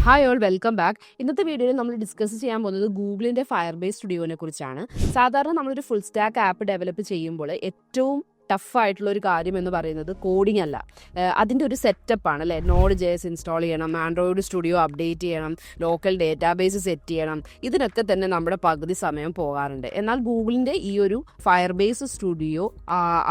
Hi all, welcome back. ഇന്നത്തെ വീഡിയോയിൽ നമ്മൾ ഡിസ്കസ് ചെയ്യാൻ പോകുന്നത് ഗൂഗിളിൻ്റെ ഫയർബേസ് സ്റ്റുഡിയോനെ കുറിച്ചാണ്. സാധാരണ നമ്മളൊരു ഫുൾ സ്റ്റാക്ക് ആപ്പ് ഡെവലപ്പ് ചെയ്യുമ്പോൾ ഏറ്റവും ടഫായിട്ടുള്ള ഒരു കാര്യം എന്ന് പറയുന്നത് കോഡിംഗ് അല്ല, അതിൻ്റെ ഒരു സെറ്റപ്പാണ് അല്ലേ. നോഡ് ജെഎസ് ഇൻസ്റ്റാൾ ചെയ്യണം, ആൻഡ്രോയിഡ് സ്റ്റുഡിയോ അപ്ഡേറ്റ് ചെയ്യണം, ലോക്കൽ ഡേറ്റാബേസ് സെറ്റ് ചെയ്യണം. ഇതിനൊക്കെ തന്നെ നമ്മുടെ പകുതി സമയം പോകാറുണ്ട്. എന്നാൽ ഗൂഗിളിൻ്റെ ഈ ഒരു ഫയർബേസ് സ്റ്റുഡിയോ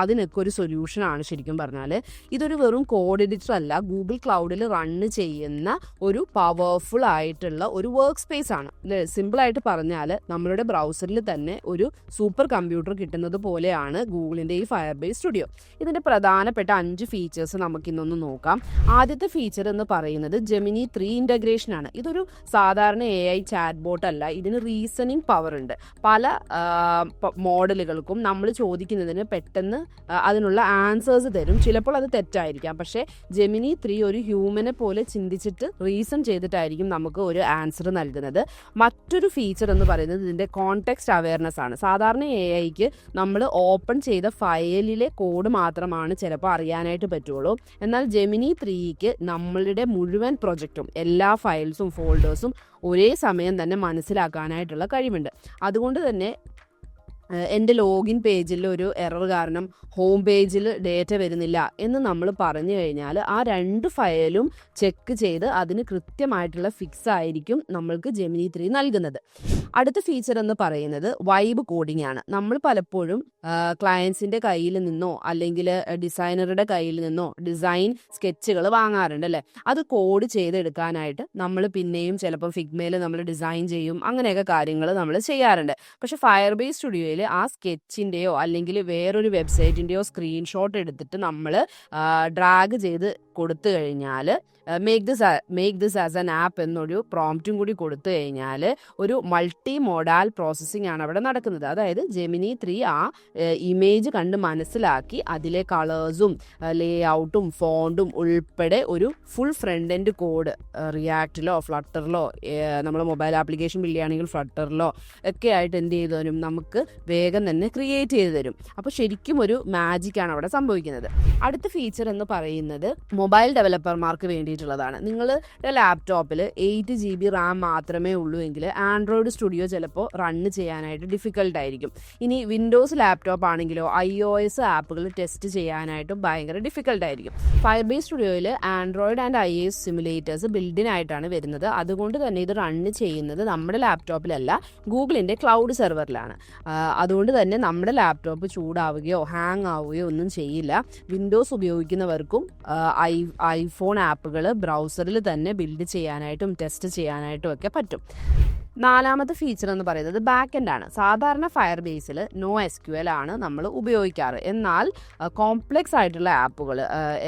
അതിനൊക്കെ ഒരു സൊല്യൂഷനാണ്. ശരിക്കും പറഞ്ഞാൽ ഇതൊരു വെറും കോഡ് എഡിറ്റർ അല്ല, ഗൂഗിൾ ക്ലൗഡിൽ റണ്ണ് ചെയ്യുന്ന ഒരു പവർഫുൾ ആയിട്ടുള്ള ഒരു വർക്ക് സ്പേസ് ആണ്. സിമ്പിളായിട്ട് പറഞ്ഞാൽ നമ്മളുടെ ബ്രൗസറിൽ തന്നെ ഒരു സൂപ്പർ കമ്പ്യൂട്ടർ കിട്ടുന്നത് പോലെയാണ് ഗൂഗിളിൻ്റെ ഈ ഫയർബേസ് സ്റ്റുഡിയോ. ഇതിൻ്റെ പ്രധാനപ്പെട്ട 5 ഫീച്ചേഴ്സ് നമുക്കിന്നൊന്ന് നോക്കാം. ആദ്യത്തെ ഫീച്ചർ എന്ന് പറയുന്നത് ജെമിനി 3 ഇൻ്റഗ്രേഷൻ ആണ്. ഇതൊരു സാധാരണ AI ചാറ്റ് ബോട്ട് അല്ല, ഇതിന് റീസണിങ് പവർ ഉണ്ട്. പല മോഡലുകൾക്കും നമ്മൾ ചോദിക്കുന്നതിന് പെട്ടെന്ന് അതിനുള്ള ആൻസേഴ്സ് തരും. ചിലപ്പോൾ അത് തെറ്റായിരിക്കാം, പക്ഷേ ജെമിനി 3 ഒരു ഹ്യൂമനെ പോലെ ചിന്തിച്ചിട്ട് റീസൺ ചെയ്തിട്ടായിരിക്കും നമുക്ക് ഒരു ആൻസർ നൽകുന്നത്. മറ്റൊരു ഫീച്ചർ എന്ന് പറയുന്നത് ഇതിൻ്റെ കോണ്ടെക്സ്റ്റ് അവയർനെസ് ആണ്. സാധാരണ AIക്ക് നമ്മൾ ഓപ്പൺ ചെയ്ത ഫയലിലെ കോഡ് മാത്രമാണ് ചിലപ്പോൾ അറിയാനായിട്ട് പറ്റുള്ളൂ. എന്നാൽ ജെമിനി 3ക്ക് നമ്മളുടെ മുഴുവൻ പ്രൊജക്റ്റും എല്ലാ ഫയൽസും ഫോൾഡേഴ്സും ഒരേ സമയം തന്നെ മനസ്സിലാക്കാനായിട്ടുള്ള കഴിവുണ്ട്. അതുകൊണ്ട് തന്നെ എൻ്റെ ലോഗിൻ പേജിൽ ഒരു എറർ കാരണം ഹോം പേജിൽ ഡേറ്റ വരുന്നില്ല എന്ന് നമ്മൾ പറഞ്ഞു കഴിഞ്ഞാൽ ആ 2 ഫയലും ചെക്ക് ചെയ്ത് അതിന് കൃത്യമായിട്ടുള്ള ഫിക്സ് ആയിരിക്കും നമ്മൾക്ക് ജെമിനി 3 നൽകുന്നത്. അടുത്ത ഫീച്ചർ എന്ന് പറയുന്നത് വൈബ് കോഡിംഗ് ആണ്. നമ്മൾ പലപ്പോഴും ക്ലയൻസിൻ്റെ കയ്യിൽ നിന്നോ അല്ലെങ്കിൽ ഡിസൈനറുടെ കയ്യിൽ നിന്നോ ഡിസൈൻ സ്കെച്ചുകൾ വാങ്ങാറുണ്ട് അല്ലേ. അത് കോഡ് ചെയ്തെടുക്കാനായിട്ട് നമ്മൾ പിന്നെയും ചിലപ്പോൾ ഫിഗ്മയിൽ നമ്മൾ ഡിസൈൻ ചെയ്യും, അങ്ങനെയൊക്കെ കാര്യങ്ങൾ നമ്മൾ ചെയ്യാറുണ്ട്. പക്ഷേ ഫയർബേസ് സ്റ്റുഡിയോയിൽ ആ സ്കെച്ചിൻ്റെയോ അല്ലെങ്കിൽ വേറൊരു വെബ്സൈറ്റിൻ്റെയോ സ്ക്രീൻഷോട്ട് എടുത്തിട്ട് നമ്മൾ ഡ്രാഗ് ചെയ്ത് കൊടുത്തു കഴിഞ്ഞാൽ make this as an app എന്നൊരു പ്രോംപ്റ്റും കൂടി കൊടുത്തു കഴിഞ്ഞാൽ ഒരു മൾട്ടി മോഡാൽ പ്രോസസ്സിംഗ് ആണ് അവിടെ നടക്കുന്നത്. അതായത് ജെമിനി 3 ആ ഇമേജ് കണ്ട് മനസ്സിലാക്കി അതിലെ കളേഴ്സും ലേ ഔട്ടും ഫോണ്ടും ഉൾപ്പെടെ ഒരു ഫുൾ ഫ്രണ്ട് എൻഡ് കോഡ് റിയാക്റ്റിലോ ഫ്ലട്ടറിലോ നമ്മൾ മൊബൈൽ ആപ്ലിക്കേഷൻ ബിൽഡ് ചെയ്യുകയാണെങ്കിൽ ഫ്ലട്ടറിലോ ഒക്കെ ആയിട്ട് എന്ത് ചെയ്തു തരും, നമുക്ക് വേഗം തന്നെ ക്രിയേറ്റ് ചെയ്ത് തരും. അപ്പോൾ ശരിക്കും ഒരു മാജിക്കാണ് അവിടെ സംഭവിക്കുന്നത്. അടുത്ത ഫീച്ചർ എന്ന് പറയുന്നത് മൊബൈൽ ഡെവലപ്പർമാർക്ക് വേണ്ടിയിട്ടുള്ളതാണ്. നിങ്ങളുടെ ലാപ്ടോപ്പിൽ 8 GB റാം മാത്രമേ ഉള്ളൂ എങ്കിൽ ആൻഡ്രോയിഡ് സ്റ്റുഡിയോ ചിലപ്പോൾ റണ്ണ് ചെയ്യാനായിട്ട് ഡിഫിക്കൽട്ടായിരിക്കും. ഇനി വിൻഡോസ് ലാപ്ടോപ്പ് ആണെങ്കിലോ iOS ആപ്പുകൾ ടെസ്റ്റ് ചെയ്യാനായിട്ടും ഭയങ്കര ഡിഫിക്കൽട്ടായിരിക്കും. ഫയർബേസ് സ്റ്റുഡിയോയിൽ ആൻഡ്രോയിഡ് ആൻഡ് iOS സിമുലേറ്റേഴ്സ് ബിൽഡിനായിട്ടാണ് വരുന്നത്. അതുകൊണ്ട് തന്നെ ഇത് റണ്ണ് ചെയ്യുന്നത് നമ്മുടെ ലാപ്ടോപ്പിലല്ല, ഗൂഗിളിൻ്റെ ക്ലൗഡ് സെർവറിലാണ്. അതുകൊണ്ട് തന്നെ നമ്മുടെ ലാപ്ടോപ്പ് ചൂടാവുകയോ ഹാങ് ആവുകയോ ഒന്നും ചെയ്യില്ല. വിൻഡോസ് ഉപയോഗിക്കുന്നവർക്കും ഐഫോൺ ആപ്പുകൾ ബ്രൗസറിൽ തന്നെ ബിൽഡ് ചെയ്യാനായിട്ടും ടെസ്റ്റ് ചെയ്യാനായിട്ടും ഒക്കെ പറ്റും. നാലാമത്തെ ഫീച്ചർ എന്ന് പറയുന്നത് ബാക്ക് എൻഡ് ആണ്. സാധാരണ ഫയർബേസിൽ NoSQL ആണ് നമ്മൾ ഉപയോഗിക്കാറ്. എന്നാൽ കോംപ്ലെക്സ് ആയിട്ടുള്ള ആപ്പുകൾ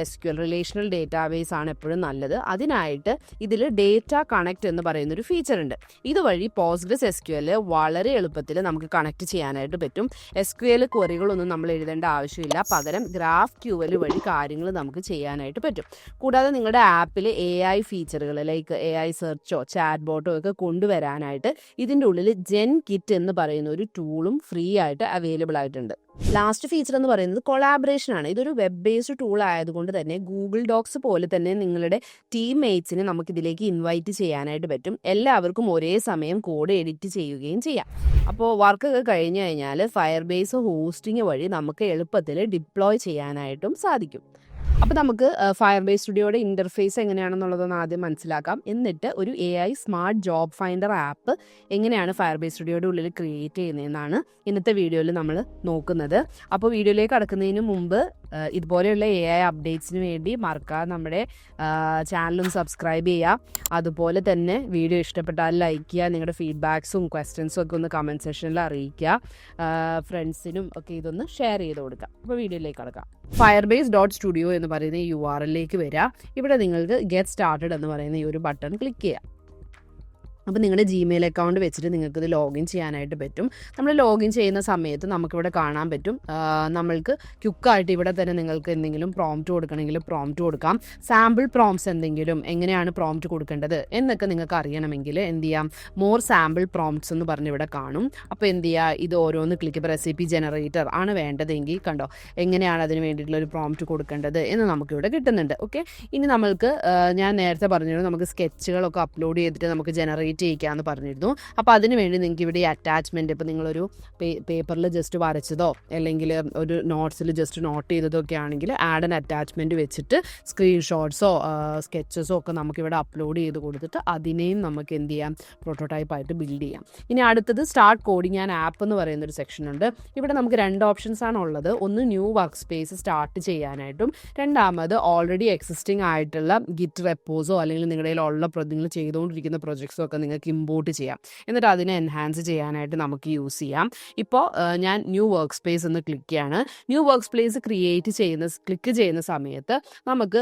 SQL റിലേഷണൽ ഡേറ്റാബേസ് ആണ് എപ്പോഴും നല്ലത്. അതിനായിട്ട് ഇതിൽ ഡേറ്റ കണക്ട് എന്ന് പറയുന്നൊരു ഫീച്ചർ ഉണ്ട്. ഇതുവഴി PostgreSQL വളരെ എളുപ്പത്തിൽ നമുക്ക് കണക്ട് ചെയ്യാനായിട്ട് പറ്റും. SQL ക്വറികളൊന്നും നമ്മൾ എഴുതേണ്ട ആവശ്യമില്ല, പകരം GraphQL വഴി കാര്യങ്ങൾ നമുക്ക് ചെയ്യാനായിട്ട് പറ്റും. കൂടാതെ നിങ്ങളുടെ ആപ്പിൽ AI ഫീച്ചറുകൾ ലൈക്ക് AI സെർച്ചോ ചാറ്റ് ബോട്ടോ ഒക്കെ കൊണ്ടുവരാനായിട്ട് ഇതിൻ്റെ ഉള്ളിൽ JenKit എന്ന് പറയുന്ന ഒരു ടൂളും ഫ്രീ ആയിട്ട് അവൈലബിൾ ആയിട്ടുണ്ട്. ലാസ്റ്റ് ഫീച്ചർ എന്ന് പറയുന്നത് കൊളാബറേഷൻ ആണ്. ഇതൊരു വെബ് ബേസ്ഡ് ടൂൾ ആയതുകൊണ്ട് തന്നെ ഗൂഗിൾ ഡോക്സ് പോലെ തന്നെ നിങ്ങളുടെ ടീംമേറ്റ്സിനെ നമുക്കിതിലേക്ക് ഇൻവൈറ്റ് ചെയ്യാനായിട്ട് പറ്റും. എല്ലാവർക്കും ഒരേ സമയം കോഡ് എഡിറ്റ് ചെയ്യുകയും ചെയ്യാം. അപ്പോൾ വർക്കൊക്കെ കഴിഞ്ഞ് കഴിഞ്ഞാൽ ഫയർബേസ് ഹോസ്റ്റിംഗ് വഴി നമുക്ക് എളുപ്പത്തിൽ ഡിപ്ലോയ് ചെയ്യാനായിട്ടും സാധിക്കും. അപ്പോൾ നമുക്ക് ഫയർബേസ് സ്റ്റുഡിയോയുടെ ഇൻ്റർഫേസ് എങ്ങനെയാണെന്നുള്ളതൊന്ന് ആദ്യം മനസ്സിലാക്കാം. എന്നിട്ട് ഒരു AI smart job finder app എങ്ങനെയാണ് ഫയർബേസ് സ്റ്റുഡിയോയുടെ ഉള്ളിൽ ക്രിയേറ്റ് ചെയ്യുന്നതെന്നാണ് ഇന്നത്തെ വീഡിയോയിൽ നമ്മൾ നോക്കുന്നത്. അപ്പോൾ വീഡിയോയിലേക്ക് കടക്കുന്നതിന് മുമ്പ് ഇതുപോലെയുള്ള AI അപ്ഡേറ്റ്സിന് വേണ്ടി മറക്കാതെ നമ്മുടെ ചാനലൊന്ന് സബ്സ്ക്രൈബ് ചെയ്യുക. അതുപോലെ തന്നെ വീഡിയോ ഇഷ്ടപ്പെട്ടാൽ ലൈക്ക് ചെയ്യുക. നിങ്ങളുടെ ഫീഡ്ബാക്സും ക്വസ്റ്റ്യൻസും ഒക്കെ ഒന്ന് കമൻറ്റ് സെക്ഷനിൽ അറിയിക്കുക. ഫ്രണ്ട്സിനും ഒക്കെ ഇതൊന്ന് ഷെയർ ചെയ്ത് കൊടുക്കുക. അപ്പോൾ വീഡിയോയിലേക്ക് കടക്കാം. firebase.studio എന്ന് പറയുന്ന ഈ URL-ലേക്ക് വരിക. ഇവിടെ നിങ്ങൾക്ക് ഗെറ്റ് സ്റ്റാർട്ടഡ് എന്ന് പറയുന്ന ഈ ഒരു ബട്ടൺ ക്ലിക്ക് ചെയ്യുക. അപ്പോൾ നിങ്ങളുടെ ജിമെയിൽ അക്കൗണ്ട് വെച്ചിട്ട് നിങ്ങൾക്കിത് ലോഗിൻ ചെയ്യാനായിട്ട് പറ്റും. നമ്മൾ ലോഗിൻ ചെയ്യുന്ന സമയത്ത് നമുക്കിവിടെ കാണാൻ പറ്റും, നമ്മൾക്ക് ക്വിക്കായിട്ട് ഇവിടെ തന്നെ നിങ്ങൾക്ക് എന്തെങ്കിലും പ്രോംപ്റ്റ് കൊടുക്കണമെങ്കിൽ പ്രോംപ്റ്റ് കൊടുക്കാം. സാമ്പിൾ പ്രോംപ്റ്റ്സ് എന്തെങ്കിലും എങ്ങനെയാണ് പ്രോംപ്റ്റ് കൊടുക്കേണ്ടത് എന്നൊക്കെ നിങ്ങൾക്ക് അറിയണമെങ്കിൽ എന്ത് ചെയ്യാം, മോർ സാമ്പിൾ പ്രോംപ്റ്റ്സ് എന്ന് പറഞ്ഞ് ഇവിടെ കാണും. അപ്പോൾ എന്ത് ചെയ്യുക, ഇത് ഓരോന്ന് ക്ലിക്ക് ഇപ്പോൾ റെസിപ്പി ജനറേറ്റർ ആണ് വേണ്ടതെങ്കിൽ കണ്ടോ എങ്ങനെയാണ് അതിന് വേണ്ടിയിട്ടുള്ള ഒരു പ്രോംപ്റ്റ് കൊടുക്കേണ്ടത് എന്ന് നമുക്കിവിടെ കിട്ടുന്നുണ്ട്. ഓക്കെ, ഇനി നമ്മൾക്ക് ഞാൻ നേരത്തെ പറഞ്ഞിരുന്നു നമുക്ക് സ്കെച്ചുകളൊക്കെ അപ്ലോഡ് ചെയ്തിട്ട് നമുക്ക് ജനറേറ്റ് ചെയ്യിക്കാമെന്ന് പറഞ്ഞിരുന്നു. അപ്പോൾ അതിന് വേണ്ടി നിങ്ങൾക്ക് ഇവിടെ ഈ അറ്റാച്ച്മെൻറ്റ്, ഇപ്പോൾ നിങ്ങളൊരു പേപ്പറിൽ ജസ്റ്റ് വരച്ചതോ അല്ലെങ്കിൽ ഒരു നോട്ട്സിൽ ജസ്റ്റ് നോട്ട് ചെയ്തതോ ഒക്കെ ആണെങ്കിൽ ആഡ് ആൻ അറ്റാച്ച്മെൻറ്റ് വെച്ചിട്ട് സ്ക്രീൻഷോട്ട്സോ സ്കെച്ചസോ ഒക്കെ നമുക്കിവിടെ അപ്ലോഡ് ചെയ്ത് കൊടുത്തിട്ട് അതിനെയും നമുക്ക് എന്ത് ചെയ്യാം, പ്രോട്ടോടൈപ്പായിട്ട് ബിൽഡ് ചെയ്യാം. ഇനി അടുത്തത് സ്റ്റാർട്ട് കോഡിങ് ആൻഡ് ആപ്പ് എന്ന് പറയുന്നൊരു സെക്ഷൻ ഉണ്ട്. ഇവിടെ നമുക്ക് 2 ഓപ്ഷൻസ് ആണ് ഉള്ളത്. ഒന്ന് ന്യൂ വർക്ക് സ്പേസ് സ്റ്റാർട്ട് ചെയ്യാനായിട്ടും, രണ്ടാമത് ഓൾറെഡി എക്സിസ്റ്റിംഗ് ആയിട്ടുള്ള ഗിറ്റ് റെപ്പോസോ അല്ലെങ്കിൽ നിങ്ങളുടെ കയ്യിലുള്ള നിങ്ങൾ ചെയ്തുകൊണ്ടിരിക്കുന്ന പ്രൊജക്ട്സോ ഒക്കെ നിങ്ങൾക്ക് ഇമ്പോർട്ട് ചെയ്യാം. എന്നിട്ട് അതിനെ എൻഹാൻസ് ചെയ്യാനായിട്ട് നമുക്ക് യൂസ് ചെയ്യാം. ഇപ്പോൾ ഞാൻ ന്യൂ വർക്ക് സ്പേസ് എന്ന് ക്ലിക്ക് ചെയ്യാണ്. ന്യൂ വർക്ക് സ്പേസ് ക്ലിക്ക് ചെയ്യുന്ന സമയത്ത് നമുക്ക്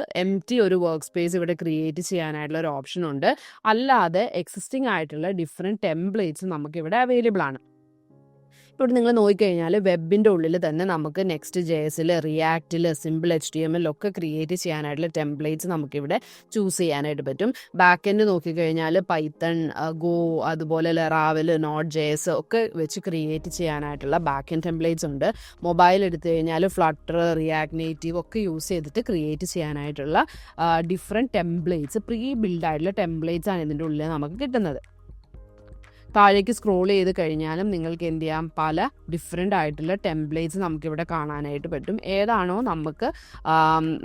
ഒരു വർക്ക് സ്പേസ് ഇവിടെ ക്രിയേറ്റ് ചെയ്യാനായിട്ടുള്ള ഒരു ഓപ്ഷൻ ഉണ്ട്. അല്ലാതെ എക്സിസ്റ്റിംഗ് ആയിട്ടുള്ള ഡിഫറെൻറ്റ് ടെംപ്ലേറ്റ്സ് നമുക്കിവിടെ അവൈലബിൾ ആണ്. ഇപ്പോൾ നിങ്ങൾ നോക്കിക്കഴിഞ്ഞാൽ വെബിൻ്റെ ഉള്ളിൽ തന്നെ നമുക്ക് നെക്സ്റ്റ് JSൽ, റിയാക്റ്റിൽ, സിമ്പിൾ HTML ഒക്കെ ക്രിയേറ്റ് ചെയ്യാനായിട്ടുള്ള ടെംപ്ലേറ്റ്സ് നമുക്കിവിടെ ചൂസ് ചെയ്യാനായിട്ട് പറ്റും. ബാക്ക് എൻഡ് നോക്കിക്കഴിഞ്ഞാൽ പൈത്തൺ, ഗോ, അതുപോലെ റാവൽ, Node.js ഒക്കെ വെച്ച് ക്രിയേറ്റ് ചെയ്യാനായിട്ടുള്ള ബാക്ക് എൻഡ് ടെംപ്ലേറ്റ്സ് ഉണ്ട്. മൊബൈൽ എടുത്തു കഴിഞ്ഞാൽ ഫ്ലട്ടർ, റിയാക്ട് നേറ്റീവ് ഒക്കെ യൂസ് ചെയ്തിട്ട് ക്രിയേറ്റ് ചെയ്യാനായിട്ടുള്ള ഡിഫറെൻറ്റ് ടെംപ്ലേറ്റ്സ്, പ്രീ ബിൽഡ് ആയിട്ടുള്ള ടെംപ്ലേറ്റ്സ് ആണ് ഇതിൻ്റെ ഉള്ളിൽ നമുക്ക് കിട്ടുന്നത്. താഴേക്ക് സ്ക്രോൾ ചെയ്ത് കഴിഞ്ഞാലും നിങ്ങൾക്ക് എന്ത് ചെയ്യാം, പല ഡിഫറെൻ്റ് ആയിട്ടുള്ള ടെംപ്ലേറ്റ്സ് നമുക്കിവിടെ കാണാനായിട്ട് പറ്റും. ഏതാണോ നമുക്ക്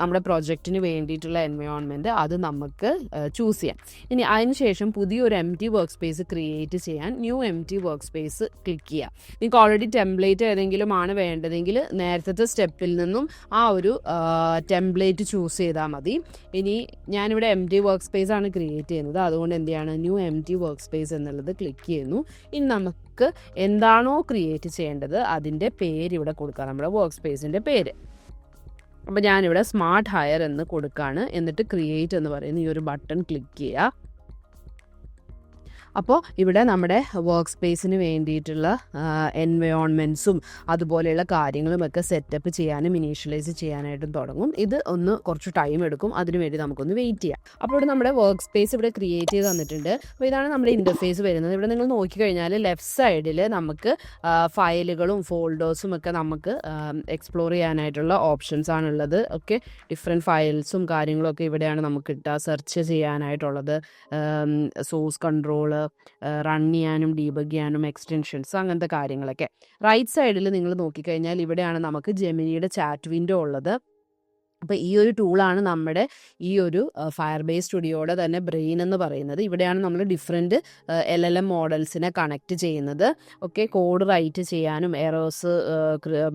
നമ്മുടെ പ്രൊജക്റ്റിന് വേണ്ടിയിട്ടുള്ള എൻവയോൺമെൻറ്റ് അത് നമുക്ക് ചൂസ് ചെയ്യാം. ഇനി അതിനുശേഷം പുതിയൊരു വർക്ക് സ്പേസ് ക്രിയേറ്റ് ചെയ്യാൻ ന്യൂ വർക്ക് സ്പേസ് ക്ലിക്ക് ചെയ്യാം. നിങ്ങൾക്ക് ഓൾറെഡി ടെംപ്ലേറ്റ് ഏതെങ്കിലും ആണ് വേണ്ടതെങ്കിൽ നേരത്തെ സ്റ്റെപ്പിൽ നിന്നും ആ ഒരു ടെംപ്ലേറ്റ് ചൂസ് ചെയ്താൽ മതി. ഇനി ഞാനിവിടെ വർക്ക് സ്പേസ് ആണ് ക്രിയേറ്റ് ചെയ്യുന്നത്, അതുകൊണ്ട് എന്ത് ചെയ്യാണ്, ന്യൂ വർക്ക് സ്പേസ് എന്നുള്ളത് ക്ലിക്ക് ചെയ്യുന്നു. ഇനി നമുക്ക് എന്താണോ ക്രിയേറ്റ് ചെയ്യേണ്ടത് അതിൻ്റെ പേര് ഇവിടെ കൊടുക്കാം, നമ്മുടെ വർക്ക് സ്പേസിൻ്റെ പേര്. അപ്പോൾ ഞാനിവിടെ സ്മാർട്ട് ഹയർ എന്ന് കൊടുക്കുകയാണ്. എന്നിട്ട് ക്രിയേറ്റ് എന്ന് പറയുന്ന ഈ ഒരു ബട്ടൺ ക്ലിക്ക് ചെയ്യുക. അപ്പോൾ ഇവിടെ നമ്മുടെ വർക്ക് സ്പേസിന് വേണ്ടിയിട്ടുള്ള എൻവയോൺമെൻറ്റ്സും അതുപോലെയുള്ള കാര്യങ്ങളുമൊക്കെ സെറ്റപ്പ് ചെയ്യാനും ഇനീഷ്യലൈസ് ചെയ്യാനായിട്ടും തുടങ്ങും. ഇത് ഒന്ന് കുറച്ച് ടൈം എടുക്കും, അതിനുവേണ്ടി നമുക്കൊന്ന് വെയിറ്റ് ചെയ്യാം. അപ്പോൾ ഇവിടെ നമ്മുടെ വർക്ക് സ്പേസ് ഇവിടെ ക്രിയേറ്റ് ചെയ്ത് തന്നിട്ടുണ്ട്. അപ്പോൾ ഇതാണ് നമ്മുടെ ഇൻ്റർഫേസ് വരുന്നത്. ഇവിടെ നിങ്ങൾ നോക്കിക്കഴിഞ്ഞാൽ ലെഫ്റ്റ് സൈഡിൽ നമുക്ക് ഫയലുകളും ഫോൾഡേഴ്സും ഒക്കെ നമുക്ക് എക്സ്പ്ലോർ ചെയ്യാനായിട്ടുള്ള ഓപ്ഷൻസ് ആണുള്ളത്. ഓക്കെ, ഡിഫറെൻറ്റ് ഫയൽസും കാര്യങ്ങളൊക്കെ ഇവിടെയാണ് നമുക്ക് കിട്ടുക. സെർച്ച് ചെയ്യാനായിട്ടുള്ളത്, സോഴ്സ് കൺട്രോള്, റൺ ചെയ്യാനും ഡീബഗ് ചെയ്യാനും എക്സ്റ്റൻഷൻസ്, അങ്ങനത്തെ കാര്യങ്ങളൊക്കെ. റൈറ്റ് സൈഡിൽ നിങ്ങൾ നോക്കിക്കഴിഞ്ഞാൽ ഇവിടെയാണ് നമുക്ക് ജെമിനിയുടെ ചാറ്റ് വിൻഡോ ഉള്ളത്. അപ്പോൾ ഈ ഒരു ടൂളാണ് നമ്മുടെ ഈ ഒരു ഫയർബേസ് സ്റ്റുഡിയോയുടെ തന്നെ ബ്രെയിൻ എന്ന് പറയുന്നത്. ഇവിടെയാണ് നമ്മൾ ഡിഫറെൻറ്റ് LLM മോഡൽസിനെ കണക്ട് ചെയ്യുന്നത്. ഓക്കെ, കോഡ് റൈറ്റ് ചെയ്യാനും എറേഴ്സ്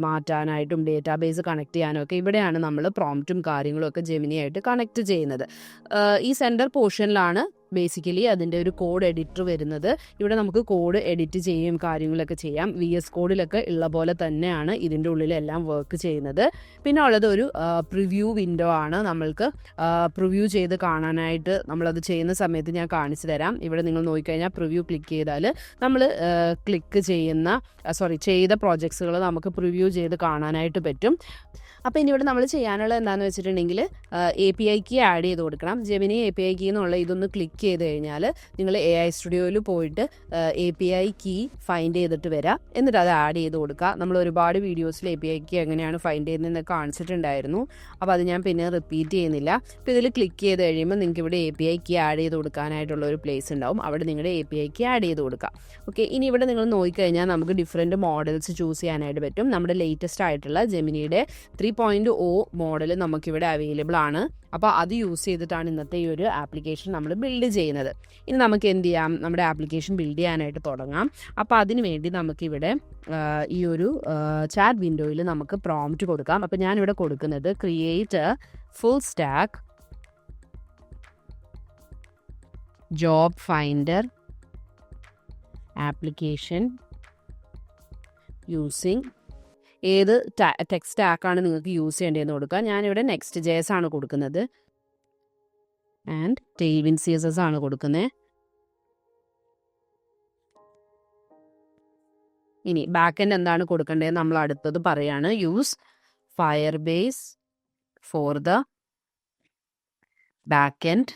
മാറ്റാനായിട്ടും ഡേറ്റാബേസ് കണക്ട് ചെയ്യാനും ഒക്കെ ഇവിടെയാണ് നമ്മൾ പ്രോംപ്റ്റും കാര്യങ്ങളും ഒക്കെ ജെമിനിയായിട്ട് കണക്ട് ചെയ്യുന്നത്. ഈ സെൻറ്റർ പോർഷനിലാണ് ബേസിക്കലി അതിൻ്റെ ഒരു കോഡ് എഡിറ്റർ വരുന്നത്. ഇവിടെ നമുക്ക് കോഡ് എഡിറ്റ് ചെയ്യും കാര്യങ്ങളൊക്കെ ചെയ്യാം. VS കോഡിലൊക്കെ ഉള്ള പോലെ തന്നെയാണ് ഇതിൻ്റെ ഉള്ളിലെല്ലാം വർക്ക് ചെയ്യുന്നത്. പിന്നെ ഉള്ളത് ഒരു പ്രിവ്യൂ വിൻഡോ ആണ്. നമ്മൾക്ക് പ്രിവ്യൂ ചെയ്ത് കാണാനായിട്ട് നമ്മളത് ചെയ്യുന്ന സമയത്ത് ഞാൻ കാണിച്ചു തരാം. ഇവിടെ നിങ്ങൾ നോക്കിക്കഴിഞ്ഞാൽ പ്രിവ്യൂ ക്ലിക്ക് ചെയ്താൽ നമ്മൾ ചെയ്ത പ്രോജക്ട്സുകൾ നമുക്ക് പ്രിവ്യൂ ചെയ്ത് കാണാനായിട്ട് പറ്റും. അപ്പോൾ ഇനി ഇവിടെ നമ്മൾ ചെയ്യാനുള്ളത് എന്താണെന്ന് വെച്ചിട്ടുണ്ടെങ്കിൽ API കീ ആഡ് ചെയ്ത് കൊടുക്കണം. ജെമിനി API കീ എന്നുള്ള ഇതൊന്ന് ക്ലിക്ക് ചെയ്ത് കഴിഞ്ഞാൽ നിങ്ങൾ AI സ്റ്റുഡിയോയിൽ പോയിട്ട് API കീ ഫൈൻഡ് ചെയ്തിട്ട് വരാം. എന്നിട്ട് അത് ആഡ് ചെയ്ത് കൊടുക്കുക. നമ്മൾ ഒരുപാട് വീഡിയോസിൽ API കീ എങ്ങനെയാണ് ഫൈൻഡ് ചെയ്യുന്നതെന്ന് കാണിച്ചിട്ടുണ്ടായിരുന്നു. അപ്പോൾ അത് ഞാൻ പിന്നെ റിപ്പീറ്റ് ചെയ്യുന്നില്ല. അപ്പോൾ ഇതിൽ ക്ലിക്ക് ചെയ്ത് കഴിയുമ്പോൾ നിങ്ങൾക്ക് ഇവിടെ API കീ ആഡ് ചെയ്ത് കൊടുക്കാനായിട്ടുള്ള ഒരു പ്ലേസ് ഉണ്ടാവും. അവിടെ നിങ്ങളുടെ API കീ ആഡ് ചെയ്ത് കൊടുക്കുക. ഓക്കെ, ഇനി ഇവിടെ നിങ്ങൾ നോക്കിക്കഴിഞ്ഞാൽ നമുക്ക് ഡിഫറെൻറ്റ് മോഡൽസ് ചൂസ് ചെയ്യാനായിട്ട് പറ്റും. നമ്മുടെ ലേറ്റസ്റ്റ് ആയിട്ടുള്ള ജെമിനിയുടെ 3.0 മോഡൽ നമുക്കിവിടെ അവൈലബിൾ ആണ്. അപ്പോൾ അത് യൂസ് ചെയ്തിട്ടാണ് ഇന്നത്തെ ഈ ഒരു ആപ്ലിക്കേഷൻ നമ്മൾ ബിൽഡ് ചെയ്യുന്നത്. ഇനി നമുക്ക് എന്ത് ചെയ്യാം, നമ്മുടെ ആപ്ലിക്കേഷൻ ബിൽഡ് ചെയ്യാനായിട്ട് തുടങ്ങാം. അപ്പോൾ അതിന് വേണ്ടി നമുക്കിവിടെ ഈ ഒരു ചാറ്റ് വിൻഡോയിൽ നമുക്ക് പ്രോംപ്റ്റ് കൊടുക്കാം. അപ്പോൾ ഞാനിവിടെ കൊടുക്കുന്നത് create full stack job finder application using ഏത് ടെക്സ്റ്റ് സ്റ്റാക്കാണ് നിങ്ങൾക്ക് യൂസ് ചെയ്യേണ്ടതെന്ന് കൊടുക്കുക. ഞാനിവിടെ Next.js ആണ് കൊടുക്കുന്നത് ആൻഡ് Tailwind CSS ആണ് കൊടുക്കുന്നത്. ഇനി ബാക്ക് എൻഡ് എന്താണ് കൊടുക്കേണ്ടത് നമ്മൾ അടുത്തത് പറയാണ്. Use Firebase for the back end.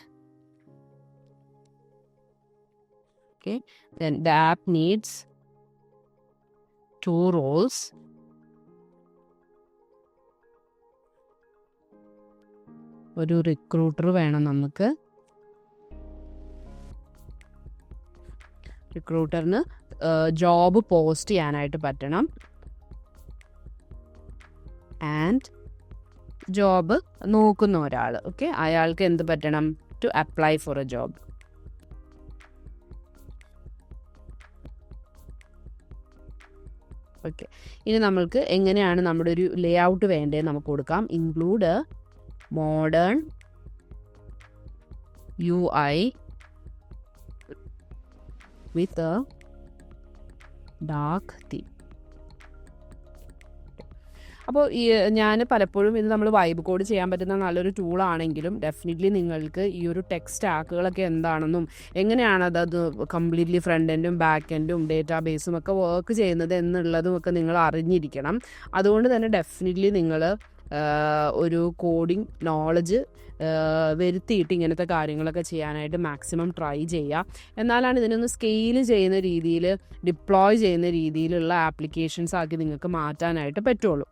Okay, then the app needs 2 roles. ഒരു റിക്രൂട്ടർ വേണം നമുക്ക്. റിക്രൂട്ടറിന് ജോബ് പോസ്റ്റ് ചെയ്യാനായിട്ട് പറ്റണം. ആൻഡ് ജോബ് നോക്കുന്ന ഒരാൾ, ഓക്കെ, അയാൾക്ക് എന്ത് പറ്റണം? To apply for a job. Okay, ഇനി നമ്മൾക്ക് എങ്ങനെയാണ് നമ്മുടെ ഒരു ലേ ഔട്ട് വേണ്ടത് നമുക്ക് കൊടുക്കാം. Include modern UI with a dark theme. അപ്പോൾ ഞാൻ പലപ്പോഴും ഇത് നമ്മൾ വൈബ് കോഡ് ചെയ്യാൻ പറ്റുന്ന നല്ലൊരു ടൂളാണെങ്കിലും ഡെഫിനറ്റ്ലി നിങ്ങൾക്ക് ഈ ഒരു ടെക്സ്റ്റ് സ്റ്റാക്കുകളൊക്കെ എന്താണെന്നും എങ്ങനെയാണ് അത് കംപ്ലീറ്റ്ലി ഫ്രണ്ട് എൻഡും ബാക്ക് എൻഡും ഡേറ്റാബേസും ഒക്കെ വർക്ക് ചെയ്യുന്നത് എന്നുള്ളതും ഒക്കെ നിങ്ങൾ അറിഞ്ഞിരിക്കണം. അതുകൊണ്ട് തന്നെ ഡെഫിനറ്റ്ലി നിങ്ങൾ ഒരു കോഡിംഗ് നോളജ് വരുത്തിയിട്ട് ഇങ്ങനത്തെ കാര്യങ്ങളൊക്കെ ചെയ്യാനായിട്ട് മാക്സിമം ട്രൈ ചെയ്യുക. എന്നാലാണ് ഇതിനൊന്ന് സ്കെയിൽ ചെയ്യുന്ന രീതിയിൽ, ഡിപ്ലോയ് ചെയ്യുന്ന രീതിയിലുള്ള ആപ്ലിക്കേഷൻസ് ആക്കി നിങ്ങൾക്ക് മാറ്റാനായിട്ട് പറ്റുള്ളൂ.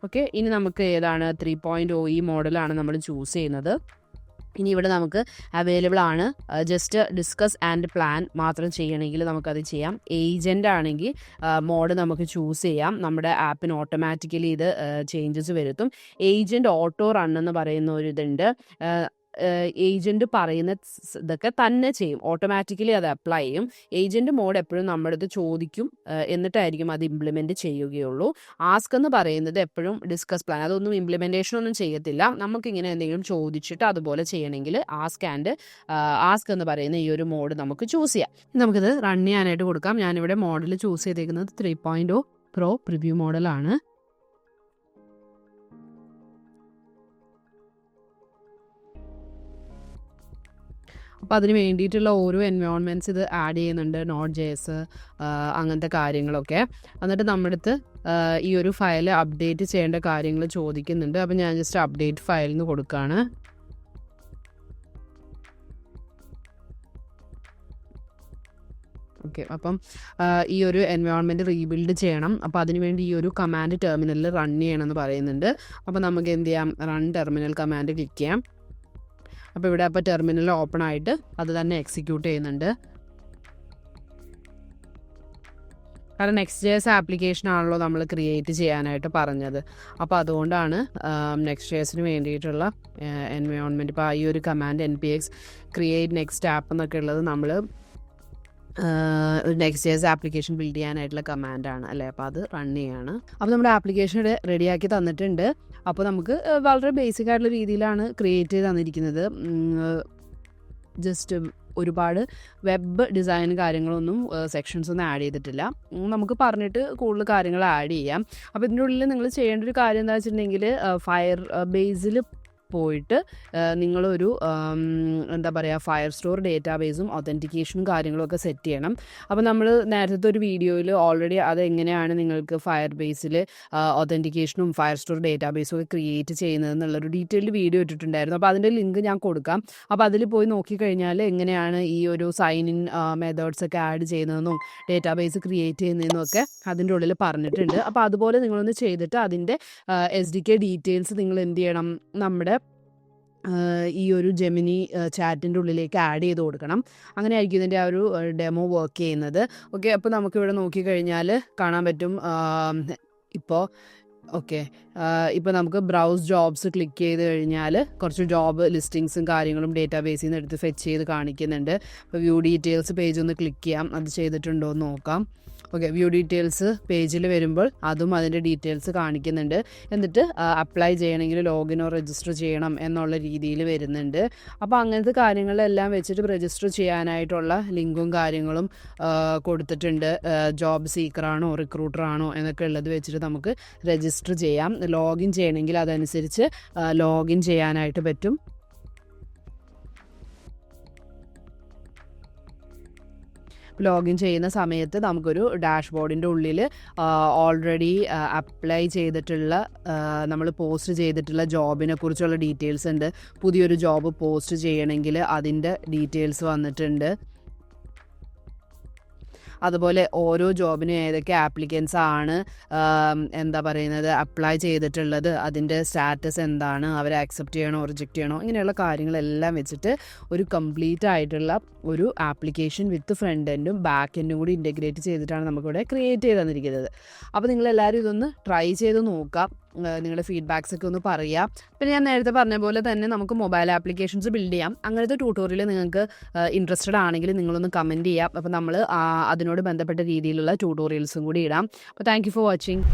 ഓക്കെ, ഇനി നമുക്ക് ഏതാണ് 3.0 ഈ മോഡലാണ് നമ്മൾ ചൂസ് ചെയ്യുന്നത്. ഇനി ഇവിടെ നമുക്ക് അവൈലബിൾ ആണ്. ജസ്റ്റ് ഡിസ്കസ് ആൻഡ് പ്ലാൻ മാത്രം ചെയ്യണമെങ്കിൽ നമുക്കത് ചെയ്യാം. ഏജൻ്റ് ആണെങ്കിൽ മോഡ് നമുക്ക് ചൂസ് ചെയ്യാം. നമ്മുടെ ആപ്പിന് ഓട്ടോമാറ്റിക്കലി ഇത് ചേഞ്ചസ് വരുത്തും. ഏജൻറ്റ് ഓട്ടോ റൺ എന്ന് പറയുന്ന ഒരു ഇതുണ്ട്. ഏജൻറ്റ് പറയുന്ന ഇതൊക്കെ തന്നെ ചെയ്യും, ഓട്ടോമാറ്റിക്കലി അത് അപ്ലൈ ചെയ്യും. ഏജൻറ്റ് മോഡ് എപ്പോഴും നമ്മുടെ അടുത്ത് ചോദിക്കും, എന്നിട്ടായിരിക്കും അത് ഇംപ്ലിമെൻറ്റ് ചെയ്യുകയുള്ളൂ. ആസ്ക് എന്ന് പറയുന്നത് എപ്പോഴും ഡിസ്കസ് പ്ലാൻ, അതൊന്നും ഇംപ്ലിമെൻറ്റേഷൻ ഒന്നും ചെയ്യത്തില്ല. നമുക്കിങ്ങനെ എന്തെങ്കിലും ചോദിച്ചിട്ട് അതുപോലെ ചെയ്യണമെങ്കിൽ ആസ്ക് എന്ന് പറയുന്ന ഈ ഒരു മോഡ് നമുക്ക് ചൂസ് ചെയ്യാം. നമുക്കിത് റൺ ചെയ്യാനായിട്ട് കൊടുക്കാം. ഞാനിവിടെ മോഡൽ ചൂസ് ചെയ്തേക്കുന്നത് 3.0 Pro പ്രിവ്യൂ മോഡലാണ്. അപ്പോൾ അതിന് വേണ്ടിയിട്ടുള്ള ഓരോ എൻവയോൺമെൻറ്റ്സ് ഇത് ആഡ് ചെയ്യുന്നുണ്ട്, Node.js അങ്ങനത്തെ കാര്യങ്ങളൊക്കെ. എന്നിട്ട് നമ്മുടെ അടുത്ത് ഈ ഒരു ഫയൽ അപ്ഡേറ്റ് ചെയ്യേണ്ട കാര്യങ്ങൾ ചോദിക്കുന്നുണ്ട്. അപ്പോൾ ഞാൻ ജസ്റ്റ് അപ്ഡേറ്റ് ഫയൽ എന്ന് കൊടുക്കുകയാണ്. ഓക്കെ, അപ്പം ഈ ഒരു എൻവയോൺമെൻറ്റ് റീബിൽഡ് ചെയ്യണം. അപ്പോൾ അതിനുവേണ്ടി ഈ ഒരു കമാൻഡ് ടെർമിനലിൽ റൺ ചെയ്യണമെന്ന് പറയുന്നുണ്ട്. അപ്പോൾ നമുക്ക് എന്ത് ചെയ്യാം? റൺ ടെർമിനൽ കമാൻഡ് ക്ലിക്ക് ചെയ്യാം. അപ്പോൾ ഇവിടെ അപ്പോൾ ടെർമിനൽ ഓപ്പൺ ആയിട്ട് അത് തന്നെ എക്സിക്യൂട്ട് ചെയ്യുന്നുണ്ട്. കാരണം Next.js ആപ്ലിക്കേഷൻ ആണല്ലോ നമ്മൾ ക്രിയേറ്റ് ചെയ്യാനായിട്ട് പറഞ്ഞത്. അപ്പോൾ അതുകൊണ്ടാണ് Next.jsന് വേണ്ടിയിട്ടുള്ള എൻവയോൺമെൻറ്റ്, ഇപ്പോൾ ഈ ഒരു command npx create next app എന്നൊക്കെ ഉള്ളത് നമ്മൾ Next.js ആപ്ലിക്കേഷൻ ബിൽഡ് ചെയ്യാനായിട്ടുള്ള കമാൻഡാണ് അല്ലേ. അപ്പോൾ അത് റൺ ചെയ്യാണ്. അപ്പോൾ നമ്മുടെ ആപ്ലിക്കേഷൻ റെഡിയാക്കി തന്നിട്ടുണ്ട്. അപ്പോൾ നമുക്ക് വളരെ ബേസിക് ആയിട്ടുള്ള രീതിയിലാണ് ക്രിയേറ്റ് ചെയ്ത് തന്നിരിക്കുന്നത്. ജസ്റ്റ് ഒരുപാട് വെബ് ഡിസൈൻ കാര്യങ്ങളൊന്നും സെക്ഷൻസ് ഒന്നും ആഡ് ചെയ്തിട്ടില്ല. നമുക്ക് പറഞ്ഞിട്ട് കൂടുതൽ കാര്യങ്ങൾ ആഡ് ചെയ്യാം. അപ്പോൾ ഇതിൻ്റെ ഉള്ളിൽ നിങ്ങൾ ചെയ്യേണ്ട ഒരു കാര്യം എന്താ വെച്ചിട്ടുണ്ടെങ്കിൽ ഫയർ ബേസിൽ പോയിട്ട് നിങ്ങളൊരു എന്താ പറയുക, ഫയർ സ്റ്റോർ ഡേറ്റാബേസും ഒതൻറ്റിക്കേഷനും കാര്യങ്ങളൊക്കെ സെറ്റ് ചെയ്യണം. അപ്പോൾ നമ്മൾ നേരത്തെ ഒരു വീഡിയോയിൽ ഓൾറെഡി അതെങ്ങനെയാണ് നിങ്ങൾക്ക് ഫയർ ബേസിൽ ഒതൻറ്റിക്കേഷനും ഫയർ സ്റ്റോർ ഡേറ്റാബേസും ഒക്കെ ക്രിയേറ്റ് ചെയ്യുന്നതെന്നുള്ളൊരു ഡീറ്റെയിൽഡ് വീഡിയോ ഇട്ടിട്ടുണ്ടായിരുന്നു. അപ്പോൾ അതിൻ്റെ ലിങ്ക് ഞാൻ കൊടുക്കാം. അപ്പോൾ അതിൽ പോയി നോക്കിക്കഴിഞ്ഞാൽ എങ്ങനെയാണ് ഈ ഒരു സൈൻ ഇൻ മെത്തേഡ്സ് ഒക്കെ ആഡ് ചെയ്യുന്നതെന്നും ഡേറ്റാബേസ് ക്രിയേറ്റ് ചെയ്യുന്നതെന്നും ഒക്കെ അതിൻ്റെ ഉള്ളിൽ പറഞ്ഞിട്ടുണ്ട്. അപ്പോൾ അതുപോലെ നിങ്ങളൊന്ന് ചെയ്തിട്ട് അതിൻ്റെ SDK ഡീറ്റെയിൽസ് നിങ്ങൾ എന്ത് ചെയ്യണം, നമ്മുടെ ഈ ഒരു ജെമിനി ചാറ്റിൻ്റെ ഉള്ളിലേക്ക് ആഡ് ചെയ്ത് കൊടുക്കണം. അങ്ങനെ ആയിരിക്കും ഇതിൻ്റെ ആ ഒരു ഡെമോ വർക്ക് ചെയ്യുന്നത്. ഓക്കെ, അപ്പോൾ നമുക്കിവിടെ നോക്കിക്കഴിഞ്ഞാൽ കാണാൻ പറ്റും. ഇപ്പോൾ ഇപ്പോൾ നമുക്ക് ബ്രൗസ് ജോബ്സ് ക്ലിക്ക് ചെയ്ത് കഴിഞ്ഞാൽ കുറച്ച് ജോബ് ലിസ്റ്റിങ്സും കാര്യങ്ങളും ഡേറ്റാബേസിൽ നിന്ന് എടുത്ത് ഫെച്ച് ചെയ്ത് കാണിക്കുന്നുണ്ട്. അപ്പോൾ വ്യൂ ഡീറ്റെയിൽസ് പേജ് ഒന്ന് ക്ലിക്ക് ചെയ്യാം, അത് ചെയ്തിട്ടുണ്ടോ എന്ന് നോക്കാം. ഓക്കെ, വ്യൂ ഡീറ്റെയിൽസ് പേജിൽ വരുമ്പോൾ അതും അതിൻ്റെ ഡീറ്റെയിൽസ് കാണിക്കുന്നുണ്ട്. എന്നിട്ട് അപ്ലൈ ചെയ്യണമെങ്കിൽ ലോഗിനോ രജിസ്റ്റർ ചെയ്യണം എന്നുള്ള രീതിയിൽ വരുന്നുണ്ട്. അപ്പോൾ അങ്ങനത്തെ കാര്യങ്ങളെല്ലാം വെച്ചിട്ട് രജിസ്റ്റർ ചെയ്യാനായിട്ടുള്ള ലിങ്കും കാര്യങ്ങളും കൊടുത്തിട്ടുണ്ട്. ജോബ് സീക്കറാണോ റിക്രൂട്ടറാണോ എന്നൊക്കെ ഉള്ളത് വെച്ചിട്ട് നമുക്ക് രജിസ്റ്റർ ചെയ്യാം. ലോഗിൻ ചെയ്യണമെങ്കിൽ അതനുസരിച്ച് ലോഗിൻ ചെയ്യാനായിട്ട് പറ്റും. ലോഗിൻ ചെയ്യുന്ന സമയത്ത് നമുക്കൊരു ഡാഷ്ബോർഡിൻ്റെ ഉള്ളിൽ ഓൾറെഡി അപ്ലൈ ചെയ്തിട്ടുള്ള നമ്മൾ പോസ്റ്റ് ചെയ്തിട്ടുള്ള ജോബിനെ കുറിച്ചുള്ള ഡീറ്റെയിൽസ് ഉണ്ട്. പുതിയൊരു ജോബ് പോസ്റ്റ് ചെയ്യണമെങ്കിൽ അതിൻ്റെ ഡീറ്റെയിൽസ് വന്നിട്ടുണ്ട്. അതുപോലെ ഓരോ ജോബിനും ഏതൊക്കെ ആപ്ലിക്കൻസ് ആണ് അപ്ലൈ ചെയ്തിട്ടുള്ളത്, അതിൻ്റെ സ്റ്റാറ്റസ് എന്താണ്, അവരെ അക്സെപ്റ്റ് ചെയ്യണോ റിജക്റ്റ് ചെയ്യണോ, ഇങ്ങനെയുള്ള കാര്യങ്ങളെല്ലാം വെച്ചിട്ട് ഒരു കംപ്ലീറ്റ് ആയിട്ടുള്ള ഒരു ആപ്ലിക്കേഷൻ വിത്ത് ഫ്രണ്ട് എൻഡും ബാക്ക് എൻഡും കൂടി ഇൻറ്റഗ്രേറ്റ് ചെയ്തിട്ടാണ് നമുക്കിവിടെ ക്രിയേറ്റ് ചെയ്ത് തന്നിരിക്കുന്നത്. അപ്പോൾ നിങ്ങളെല്ലാവരും ഇതൊന്ന് ട്രൈ ചെയ്ത് നോക്കാം, നിങ്ങളുടെ ഫീഡ്ബാക്സ് ഒക്കെ ഒന്ന് പറയാം. പിന്നെ ഞാൻ നേരത്തെ പറഞ്ഞ പോലെ തന്നെ നമുക്ക് മൊബൈൽ ആപ്ലിക്കേഷൻസ് ബിൽഡ് ചെയ്യാം. അങ്ങനത്തെ ട്യൂട്ടോറിയൽ നിങ്ങൾക്ക് ഇൻട്രസ്റ്റഡ് ആണെങ്കിൽ നിങ്ങളൊന്ന് കമൻറ്റ് ചെയ്യാം. അപ്പോൾ നമ്മൾ അതിനോട് ബന്ധപ്പെട്ട രീതിയിലുള്ള ട്യൂട്ടോറിയൽസും കൂടി ഇടാം. അപ്പോൾ താങ്ക് യു ഫോർ വാച്ചിങ്.